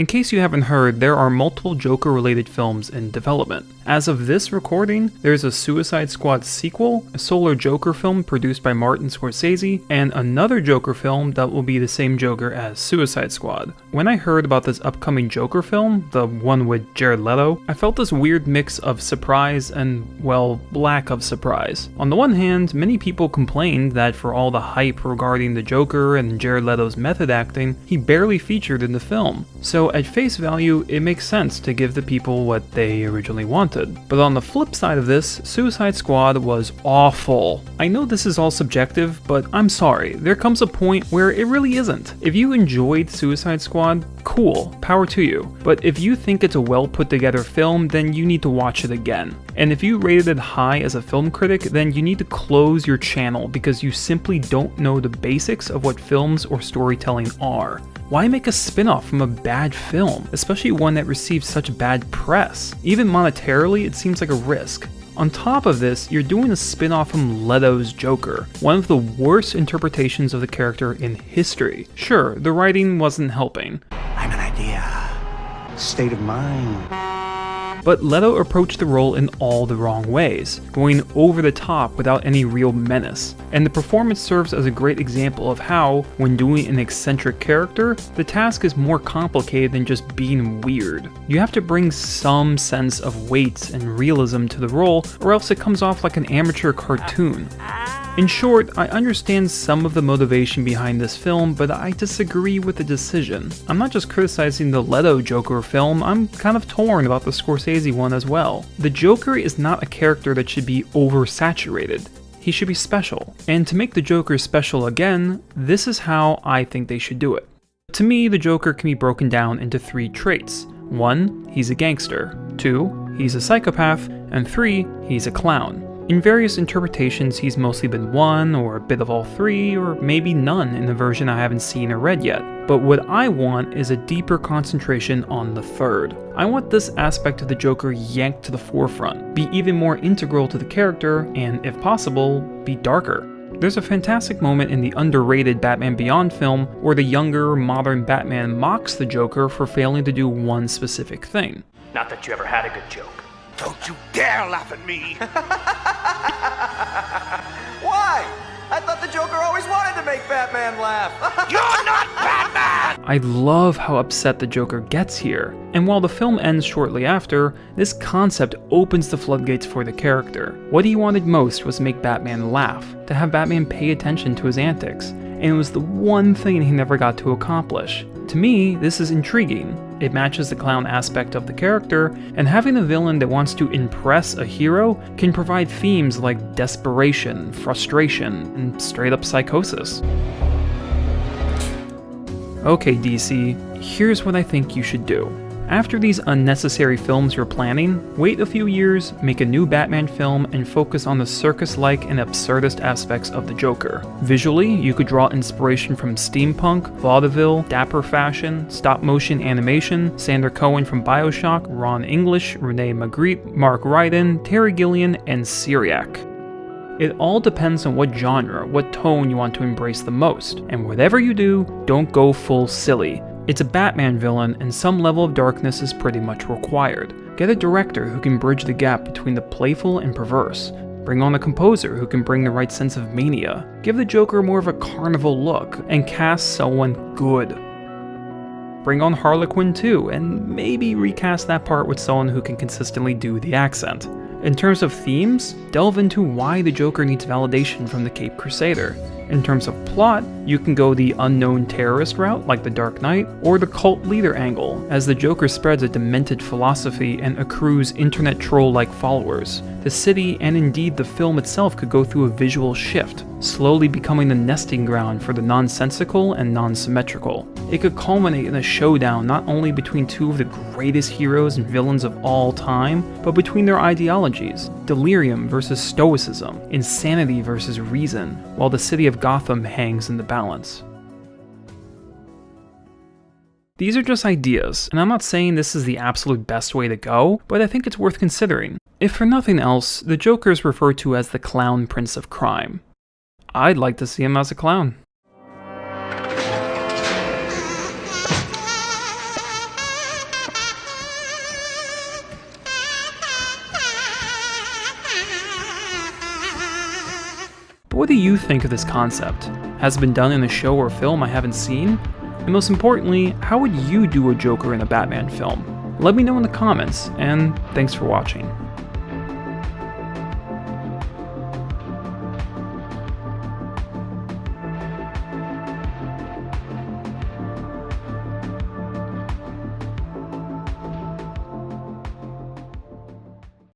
In case you haven't heard, there are multiple Joker-related films in development. As of this recording, there's a Suicide Squad sequel, a solo Joker film produced by Martin Scorsese, and another Joker film that will be the same Joker as Suicide Squad. When I heard about this upcoming Joker film, the one with Jared Leto, I felt this weird mix of surprise and, well, lack of surprise. On the one hand, many people complained that for all the hype regarding the Joker and Jared Leto's method acting, he barely featured in the film. So at face value, it makes sense to give the people what they originally wanted. But on the flip side of this, Suicide Squad was awful. I know this is all subjective, but I'm sorry, there comes a point where it really isn't. If you enjoyed Suicide Squad, cool, power to you. But if you think it's a well put together film, then you need to watch it again. And if you rated it high as a film critic, then you need to close your channel because you simply don't know the basics of what films or storytelling are. Why make a spin-off from a bad film, especially one that received such bad press? Even monetarily, it seems like a risk. On top of this, you're doing a spin-off from Leto's Joker, one of the worst interpretations of the character in history. Sure, the writing wasn't helping. I'm an idea. State of mind. But Leto approached the role in all the wrong ways, going over the top without any real menace. And the performance serves as a great example of how, when doing an eccentric character, the task is more complicated than just being weird. You have to bring some sense of weight and realism to the role, or else it comes off like an amateur cartoon. In short, I understand some of the motivation behind this film, but I disagree with the decision. I'm not just criticizing the Leto Joker film, I'm kind of torn about the Scorsese one as well. The Joker is not a character that should be oversaturated. He should be special. And to make the Joker special again, this is how I think they should do it. To me, the Joker can be broken down into 3 traits. 1, he's a gangster. 2, he's a psychopath. And 3, he's a clown. In various interpretations, he's mostly been one, or a bit of all 3, or maybe none in the version I haven't seen or read yet. But what I want is a deeper concentration on the 3rd. I want this aspect of the Joker yanked to the forefront, be even more integral to the character, and if possible, be darker. There's a fantastic moment in the underrated Batman Beyond film where the younger, modern Batman mocks the Joker for failing to do one specific thing. Not that you ever had a good joke. Don't you dare laugh at me! Why? I thought the Joker always wanted to make Batman laugh. You're not Batman! I love how upset the Joker gets here, and while the film ends shortly after, this concept opens the floodgates for the character. What he wanted most was to make Batman laugh, to have Batman pay attention to his antics, and it was the one thing he never got to accomplish. To me, this is intriguing. It matches the clown aspect of the character, and having a villain that wants to impress a hero can provide themes like desperation, frustration, and straight-up psychosis. Okay, DC, here's what I think you should do. After these unnecessary films you're planning, wait a few years, make a new Batman film, and focus on the circus-like and absurdist aspects of the Joker. Visually, you could draw inspiration from steampunk, vaudeville, dapper fashion, stop-motion animation, Sander Cohen from BioShock, Ron English, René Magritte, Mark Ryden, Terry Gilliam, and Syriac. It all depends on what genre, what tone you want to embrace the most, and whatever you do, don't go full silly. It's a Batman villain, and some level of darkness is pretty much required. Get a director who can bridge the gap between the playful and perverse. Bring on a composer who can bring the right sense of mania. Give the Joker more of a carnival look, and cast someone good. Bring on Harley Quinn too, and maybe recast that part with someone who can consistently do the accent. In terms of themes, delve into why the Joker needs validation from the Caped Crusader. In terms of plot, you can go the unknown terrorist route like The Dark Knight, or the cult leader angle, as the Joker spreads a demented philosophy and accrues internet troll-like followers. The city, and indeed the film itself, could go through a visual shift, slowly becoming the nesting ground for the nonsensical and non-symmetrical. It could culminate in a showdown not only between 2 of the greatest heroes and villains of all time, but between their ideologies, delirium versus stoicism, insanity versus reason, while the city of Gotham hangs in the balance. These are just ideas, and I'm not saying this is the absolute best way to go, but I think it's worth considering. If for nothing else, the Joker is referred to as the Clown Prince of Crime. I'd like to see him as a clown. what do you think of this concept? Has it been done in a show or film I haven't seen? And most importantly, how would you do a Joker in a Batman film? Let me know in the comments, and thanks for watching.